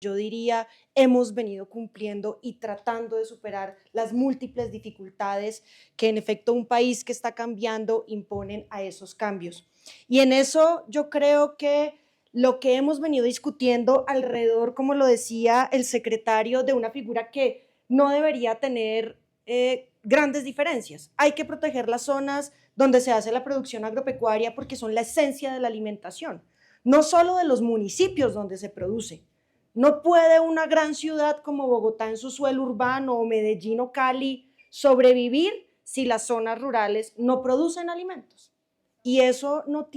yo diría, hemos venido cumpliendo y tratando de superar las múltiples dificultades que en efecto un país que está cambiando imponen a esos cambios. Y en eso yo creo que lo que hemos venido discutiendo alrededor, como lo decía el secretario, de una figura que no debería tener grandes diferencias. Hay que proteger las zonas donde se hace la producción agropecuaria porque son la esencia de la alimentación, no solo de los municipios donde se produce. No puede una gran ciudad como Bogotá en su suelo urbano o Medellín o Cali sobrevivir si las zonas rurales no producen alimentos. Y eso no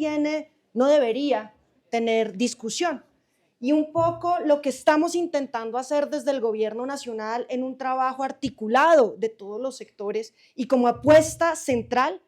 debería tener discusión. Y un poco lo que estamos intentando hacer desde el gobierno nacional en un trabajo articulado de todos los sectores y como apuesta central,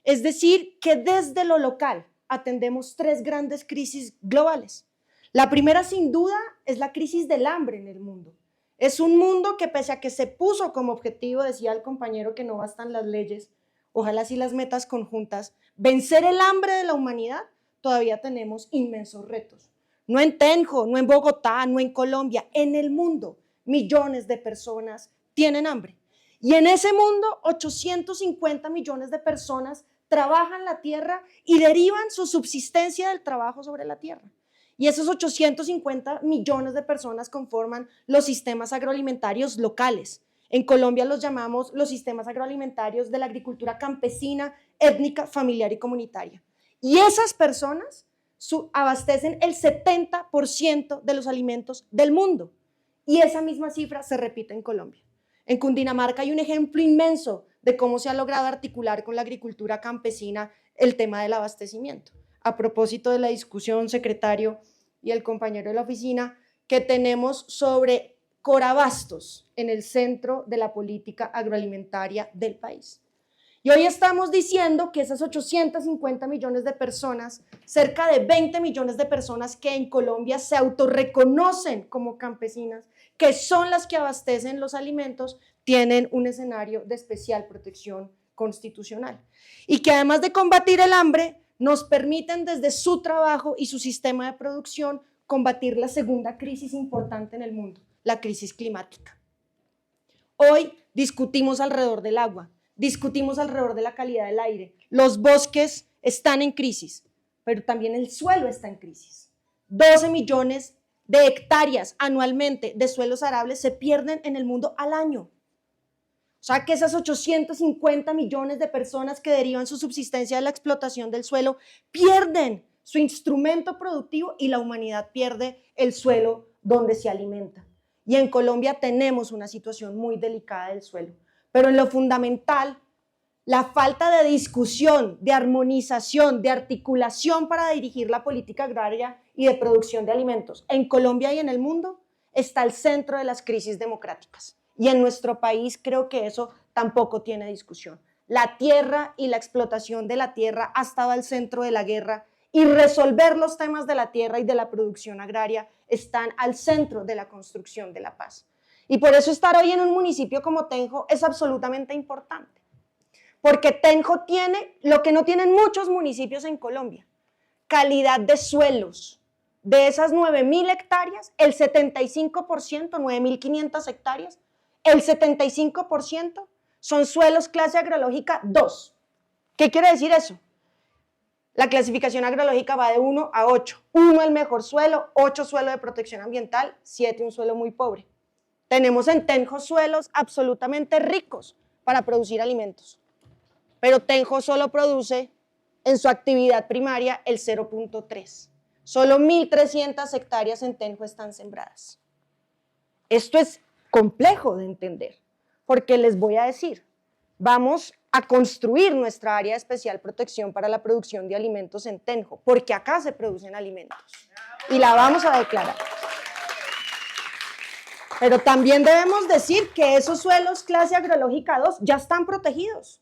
es decir, que desde lo local atendemos 3 grandes crisis globales. La primera, sin duda, es la crisis del hambre en el mundo. Es un mundo que, pese a que se puso como objetivo, decía el compañero que no bastan las leyes, ojalá sí las metas conjuntas, vencer el hambre de la humanidad, todavía tenemos inmensos retos. No en Tenjo, no en Bogotá, no en Colombia, en el mundo, millones de personas tienen hambre. Y en ese mundo, 850 millones de personas trabajan la tierra y derivan su subsistencia del trabajo sobre la tierra. Y esos 850 millones de personas conforman los sistemas agroalimentarios locales. En Colombia los llamamos los sistemas agroalimentarios de la agricultura campesina, étnica, familiar y comunitaria. Y esas personas abastecen el 70% de los alimentos del mundo. Y esa misma cifra se repite en Colombia. En Cundinamarca hay un ejemplo inmenso de cómo se ha logrado articular con la agricultura campesina el tema del abastecimiento. A propósito de la discusión, secretario y el compañero de la oficina, que tenemos sobre Corabastos en el centro de la política agroalimentaria del país. Y hoy estamos diciendo que esas 850 millones de personas, cerca de 20 millones de personas que en Colombia se autorreconocen como campesinas, que son las que abastecen los alimentos, tienen un escenario de especial protección constitucional. Y que además de combatir el hambre, nos permiten desde su trabajo y su sistema de producción combatir la segunda crisis importante en el mundo, la crisis climática. Hoy discutimos alrededor del agua, discutimos alrededor de la calidad del aire. Los bosques están en crisis, pero también el suelo está en crisis. 12 millones de hectáreas anualmente de suelos arables se pierden en el mundo al año. O sea que esas 850 millones de personas que derivan su subsistencia de la explotación del suelo pierden su instrumento productivo y la humanidad pierde el suelo donde se alimenta. Y en Colombia tenemos una situación muy delicada del suelo. Pero en lo fundamental, la falta de discusión, de armonización, de articulación para dirigir la política agraria y de producción de alimentos en Colombia y en el mundo está al centro de las crisis democráticas. Y en nuestro país creo que eso tampoco tiene discusión. La tierra y la explotación de la tierra ha estado al centro de la guerra y resolver los temas de la tierra y de la producción agraria están al centro de la construcción de la paz. Y por eso estar hoy en un municipio como Tenjo es absolutamente importante, porque Tenjo tiene lo que no tienen muchos municipios en Colombia, calidad de suelos. De esas 9.000 hectáreas, el 75%, 9.500 hectáreas, el 75% son suelos clase agrológica 2. ¿Qué quiere decir eso? La clasificación agrológica va de 1 a 8. 1 el mejor suelo, 8 suelo de protección ambiental, 7 un suelo muy pobre. Tenemos en Tenjo suelos absolutamente ricos para producir alimentos, pero Tenjo solo produce en su actividad primaria el 0.3. Solo 1.300 hectáreas en Tenjo están sembradas. Esto es complejo de entender, porque les voy a decir, vamos a construir nuestra área de especial protección para la producción de alimentos en Tenjo, porque acá se producen alimentos y la vamos a declarar. Pero también debemos decir que esos suelos clase agrológica 2 ya están protegidos.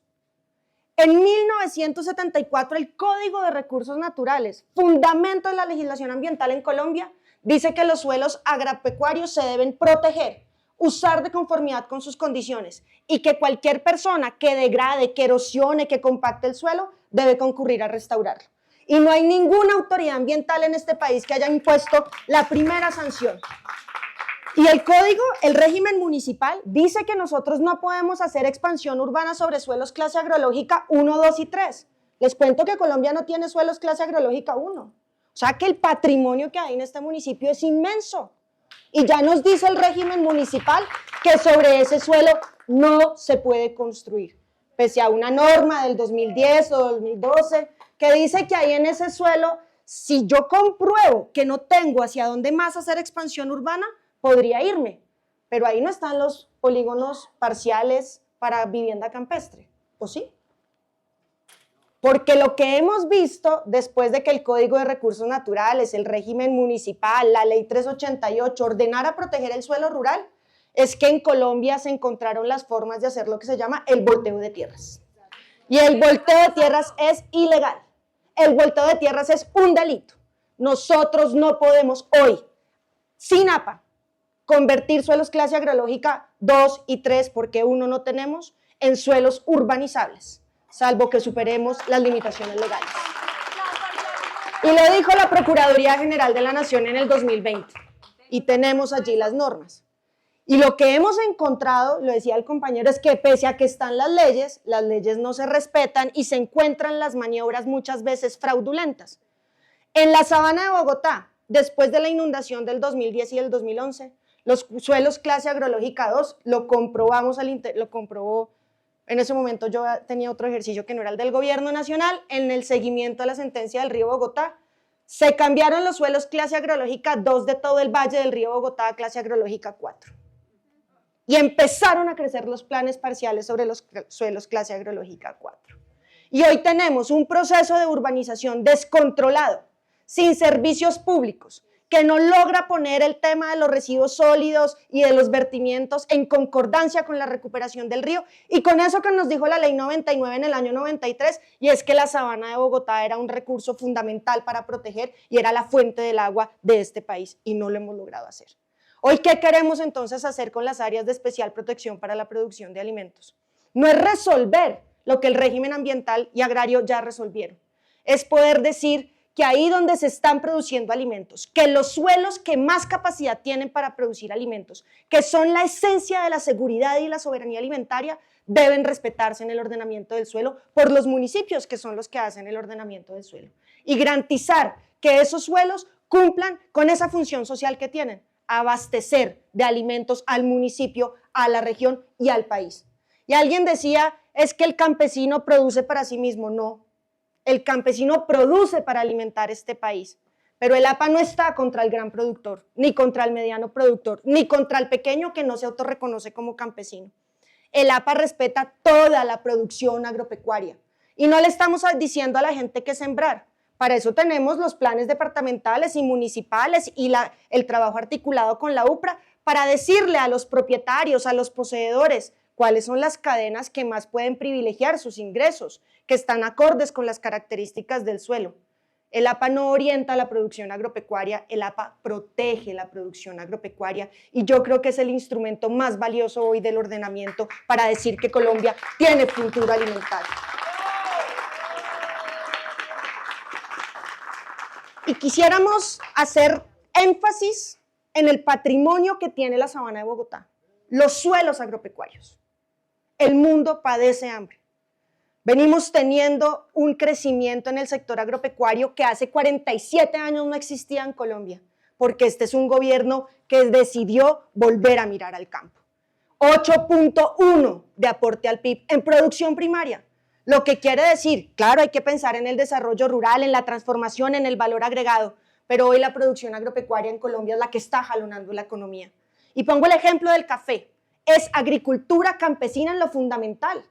En 1974 el Código de Recursos Naturales, fundamento de la legislación ambiental en Colombia, dice que los suelos agropecuarios se deben proteger, usar de conformidad con sus condiciones y que cualquier persona que degrade, que erosione, que compacte el suelo debe concurrir a restaurarlo. Y no hay ninguna autoridad ambiental en este país que haya impuesto la primera sanción. Y el código, el régimen municipal, dice que nosotros no podemos hacer expansión urbana sobre suelos clase agrológica 1, 2 y 3. Les cuento que Colombia no tiene suelos clase agrológica 1. O sea que el patrimonio que hay en este municipio es inmenso. Y ya nos dice el régimen municipal que sobre ese suelo no se puede construir, pese a una norma del 2010 o 2012 que dice que ahí en ese suelo, si yo compruebo que no tengo hacia dónde más hacer expansión urbana, podría irme, pero ahí no están los polígonos parciales para vivienda campestre, ¿o sí? Porque lo que hemos visto después de que el Código de Recursos Naturales, el régimen municipal, la Ley 388 ordenara proteger el suelo rural, es que en Colombia se encontraron las formas de hacer lo que se llama el volteo de tierras. Y el volteo de tierras es ilegal. El volteo de tierras es un delito. Nosotros no podemos hoy, sin APA, convertir suelos clase agrológica 2 y 3, porque 1 no tenemos, en suelos urbanizables, salvo que superemos las limitaciones legales. Y lo dijo la Procuraduría General de la Nación en el 2020, y tenemos allí las normas. Y lo que hemos encontrado, lo decía el compañero, es que pese a que están las leyes no se respetan y se encuentran las maniobras muchas veces fraudulentas. En la sabana de Bogotá, después de la inundación del 2010 y el 2011, los suelos clase agrológica 2, lo comprobamos, lo comprobó, en ese momento yo tenía otro ejercicio que no era el del gobierno nacional, en el seguimiento a la sentencia del río Bogotá, se cambiaron los suelos clase agrológica 2 de todo el valle del río Bogotá a clase agrológica 4. Y empezaron a crecer los planes parciales sobre los suelos clase agrológica 4. Y hoy tenemos un proceso de urbanización descontrolado, sin servicios públicos, que no logra poner el tema de los residuos sólidos y de los vertimientos en concordancia con la recuperación del río, y con eso que nos dijo la Ley 99 en el año 93, y es que la sabana de Bogotá era un recurso fundamental para proteger y era la fuente del agua de este país, y no lo hemos logrado hacer. Hoy, ¿qué queremos entonces hacer con las áreas de especial protección para la producción de alimentos? No es resolver lo que el régimen ambiental y agrario ya resolvieron, es poder decir que ahí donde se están produciendo alimentos, que los suelos que más capacidad tienen para producir alimentos, que son la esencia de la seguridad y la soberanía alimentaria, deben respetarse en el ordenamiento del suelo por los municipios, que son los que hacen el ordenamiento del suelo, y garantizar que esos suelos cumplan con esa función social que tienen, abastecer de alimentos al municipio, a la región y al país. Y alguien decía, es que el campesino produce para sí mismo. No, el campesino produce para alimentar este país, pero el APA no está contra el gran productor, ni contra el mediano productor, ni contra el pequeño que no se autorreconoce como campesino. El APA respeta toda la producción agropecuaria y no le estamos diciendo a la gente qué sembrar. Para eso tenemos los planes departamentales y municipales y el trabajo articulado con la UPRA para decirle a los propietarios, a los poseedores, cuáles son las cadenas que más pueden privilegiar sus ingresos, que están acordes con las características del suelo. El APA no orienta la producción agropecuaria, el APA protege la producción agropecuaria, y yo creo que es el instrumento más valioso hoy del ordenamiento para decir que Colombia tiene futuro alimentario. Y quisiéramos hacer énfasis en el patrimonio que tiene la sabana de Bogotá, los suelos agropecuarios. El mundo padece hambre. Venimos teniendo un crecimiento en el sector agropecuario que hace 47 años no existía en Colombia, porque este es un gobierno que decidió volver a mirar al campo. 8.1 de aporte al PIB en producción primaria. Lo que quiere decir, claro, hay que pensar en el desarrollo rural, en la transformación, en el valor agregado, pero hoy la producción agropecuaria en Colombia es la que está jalonando la economía. Y pongo el ejemplo del café. Es agricultura campesina en lo fundamental,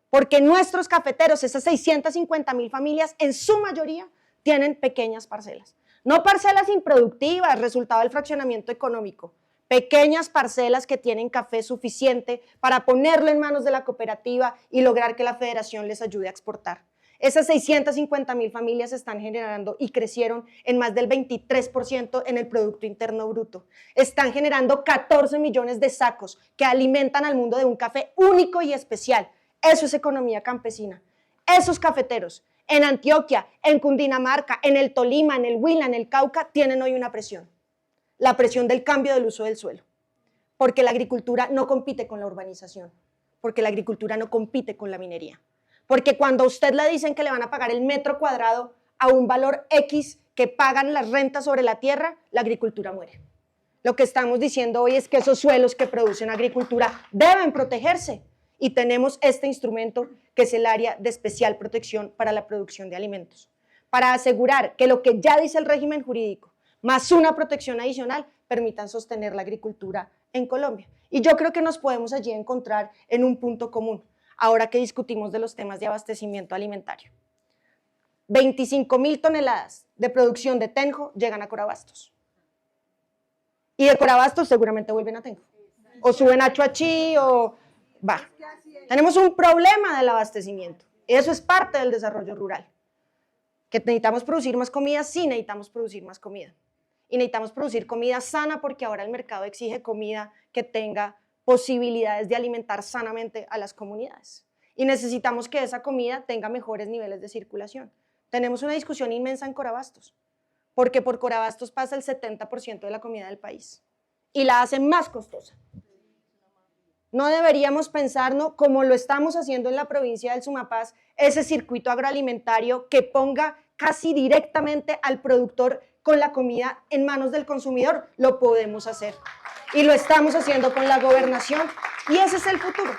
porque nuestros cafeteros, esas 650.000 familias, en su mayoría tienen pequeñas parcelas. No parcelas improductivas, resultado del fraccionamiento económico, pequeñas parcelas que tienen café suficiente para ponerlo en manos de la cooperativa y lograr que la federación les ayude a exportar. Esas 650.000 familias están generando y crecieron en más del 23% en el Producto Interno Bruto. Están generando 14 millones de sacos que alimentan al mundo de un café único y especial. Eso es economía campesina. Esos cafeteros en Antioquia, en Cundinamarca, en el Tolima, en el Huila, en el Cauca, tienen hoy una presión. la presión del cambio del uso del suelo, porque la agricultura no compite con la urbanización, porque la agricultura no compite con la minería, porque cuando a usted le dicen que le van a pagar el metro cuadrado a un valor X que pagan las rentas sobre la tierra, la agricultura muere. Lo que estamos diciendo hoy es que esos suelos que producen agricultura deben protegerse y tenemos este instrumento que es el área de especial protección para la producción de alimentos, para asegurar que lo que ya dice el régimen jurídico, más una protección adicional, permitan sostener la agricultura en Colombia. Y yo creo que nos podemos allí encontrar en un punto común, ahora que discutimos de los temas de abastecimiento alimentario. 25.000 toneladas de producción de Tenjo llegan a Corabastos. Y de Corabastos seguramente vuelven a Tenjo. O suben a Chuachi o... va. Tenemos un problema del abastecimiento. Eso es parte del desarrollo rural. ¿Que necesitamos producir más comida? Sí, necesitamos producir más comida. Y necesitamos producir comida sana porque ahora el mercado exige comida que tenga posibilidades de alimentar sanamente a las comunidades. Y necesitamos que esa comida tenga mejores niveles de circulación. Tenemos una discusión inmensa en Corabastos, porque por Corabastos pasa el 70% de la comida del país y la hacen más costosa. No deberíamos pensarnos, como lo estamos haciendo en la provincia del Sumapaz, ese circuito agroalimentario que ponga casi directamente al productor con la comida en manos del consumidor. Lo podemos hacer y lo estamos haciendo con la gobernación y ese es el futuro.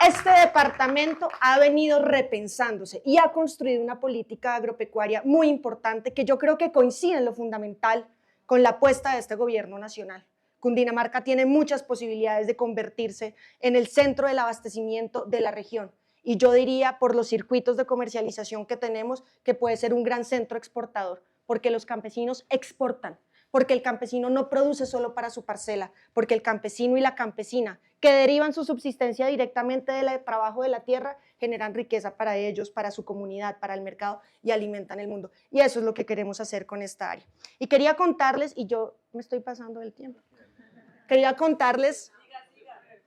Este departamento ha venido repensándose y ha construido una política agropecuaria muy importante que yo creo que coincide en lo fundamental con la apuesta de este gobierno nacional. Cundinamarca tiene muchas posibilidades de convertirse en el centro del abastecimiento de la región y yo diría por los circuitos de comercialización que tenemos que puede ser un gran centro exportador porque los campesinos exportan, porque el campesino no produce solo para su parcela, porque el campesino y la campesina que derivan su subsistencia directamente del trabajo de la tierra generan riqueza para ellos, para su comunidad, para el mercado y alimentan el mundo. Y eso es lo que queremos hacer con esta área. Y quería contarles, y yo me estoy pasando del tiempo, quería contarles,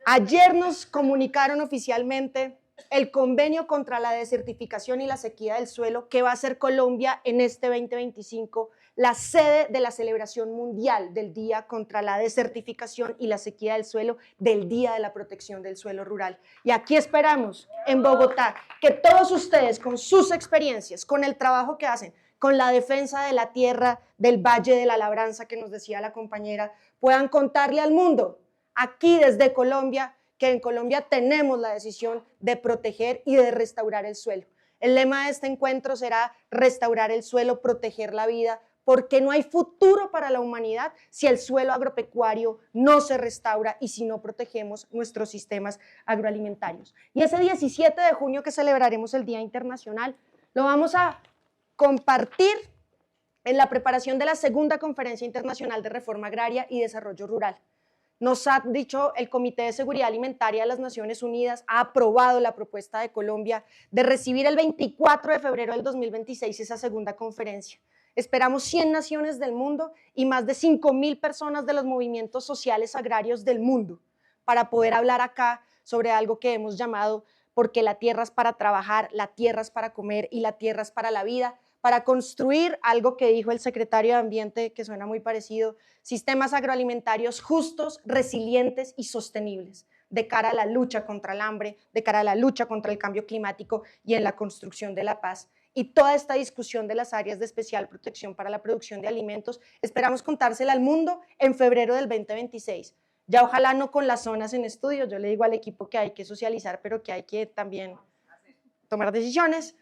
ayer nos comunicaron oficialmente el convenio contra la desertificación y la sequía del suelo que va a ser Colombia en este 2025, la sede de la celebración mundial del Día contra la Desertificación y la Sequía del Suelo, del Día de la Protección del Suelo Rural. Y aquí esperamos, en Bogotá, que todos ustedes, con sus experiencias, con el trabajo que hacen, con la defensa de la tierra, del Valle de la Labranza que nos decía la compañera, puedan contarle al mundo, aquí desde Colombia, que en Colombia tenemos la decisión de proteger y de restaurar el suelo. El lema de este encuentro será restaurar el suelo, proteger la vida, porque no hay futuro para la humanidad si el suelo agropecuario no se restaura y si no protegemos nuestros sistemas agroalimentarios. Y ese 17 de junio que celebraremos el Día Internacional, lo vamos a compartir en la preparación de la segunda Conferencia Internacional de Reforma Agraria y Desarrollo Rural. Nos ha dicho el Comité de Seguridad Alimentaria de las Naciones Unidas, ha aprobado la propuesta de Colombia de recibir el 24 de febrero del 2026 esa segunda conferencia. Esperamos 100 naciones del mundo y más de 5.000 personas de los movimientos sociales agrarios del mundo para poder hablar acá sobre algo que hemos llamado porque la tierra es para trabajar, la tierra es para comer y la tierra es para la vida, para construir algo que dijo el secretario de Ambiente, que suena muy parecido, sistemas agroalimentarios justos, resilientes y sostenibles, de cara a la lucha contra el hambre, de cara a la lucha contra el cambio climático y en la construcción de la paz. Y toda esta discusión de las áreas de especial protección para la producción de alimentos, esperamos contársela al mundo en febrero del 2026. Ya ojalá no con las zonas en estudio, yo le digo al equipo que hay que socializar, pero que hay que también tomar decisiones.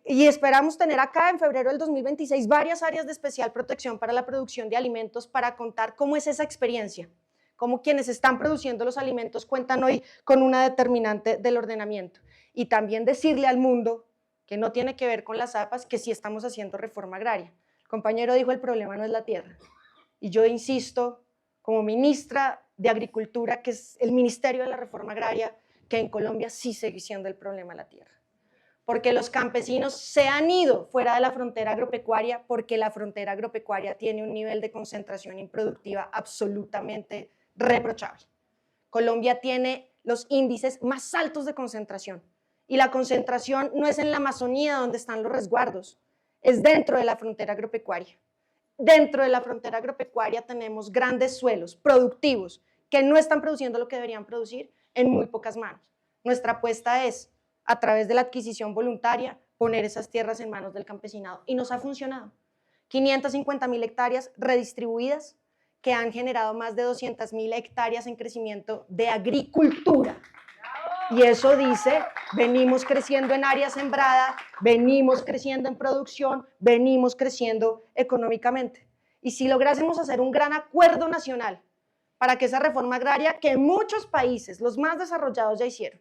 Y esperamos tener acá en febrero del 2026 varias áreas de especial protección para la producción de alimentos para contar cómo es esa experiencia, cómo quienes están produciendo los alimentos cuentan hoy con una determinante del ordenamiento y también decirle al mundo que no tiene que ver con las APAs, que sí estamos haciendo reforma agraria. El compañero dijo el problema no es la tierra y yo insisto como ministra de Agricultura, que es el Ministerio de la Reforma Agraria, que en Colombia sí sigue siendo el problema la tierra. Porque los campesinos se han ido fuera de la frontera agropecuaria porque la frontera agropecuaria tiene un nivel de concentración improductiva absolutamente reprochable. Colombia tiene los índices más altos de concentración y la concentración no es en la Amazonía donde están los resguardos, es dentro de la frontera agropecuaria. dentro de la frontera agropecuaria tenemos grandes suelos productivos que no están produciendo lo que deberían producir en muy pocas manos. Nuestra apuesta es, a través de la adquisición voluntaria, poner esas tierras en manos del campesinado. Y nos ha funcionado. 550.000 hectáreas redistribuidas que han generado más de 200.000 hectáreas en crecimiento de agricultura. Y eso dice, venimos creciendo en área sembrada, venimos creciendo en producción, venimos creciendo económicamente. Y si lográsemos hacer un gran acuerdo nacional para que esa reforma agraria que muchos países, los más desarrollados, ya hicieron,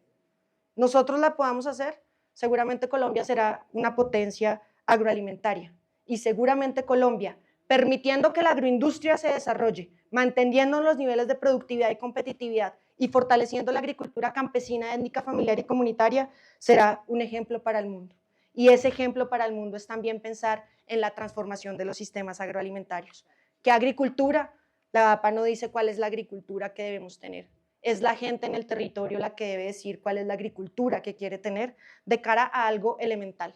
nosotros la podamos hacer, seguramente Colombia será una potencia agroalimentaria. Y seguramente Colombia, permitiendo que la agroindustria se desarrolle, manteniendo los niveles de productividad y competitividad y fortaleciendo la agricultura campesina, étnica, familiar y comunitaria, será un ejemplo para el mundo. Y ese ejemplo para el mundo es también pensar en la transformación de los sistemas agroalimentarios. ¿Qué agricultura? La APA no dice cuál es la agricultura que debemos tener. Es la gente en el territorio la que debe decir cuál es la agricultura que quiere tener de cara a algo elemental.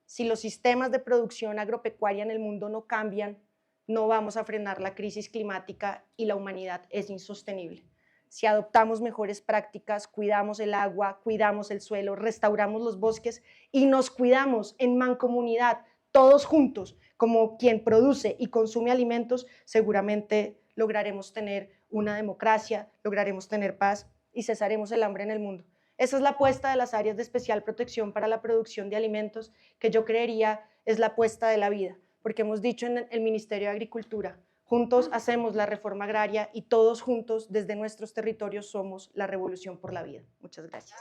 Si los sistemas de producción agropecuaria en el mundo no cambian, no vamos a frenar la crisis climática y la humanidad es insostenible. Si adoptamos mejores prácticas, cuidamos el agua, cuidamos el suelo, restauramos los bosques y nos cuidamos en mancomunidad, todos juntos, como quien produce y consume alimentos, seguramente lograremos tener una democracia, lograremos tener paz y cesaremos el hambre en el mundo. Esa es la apuesta de las áreas de especial protección para la producción de alimentos, que yo creería es la apuesta de la vida, porque hemos dicho en el Ministerio de Agricultura, juntos hacemos la reforma agraria y todos juntos desde nuestros territorios somos la revolución por la vida. Muchas gracias.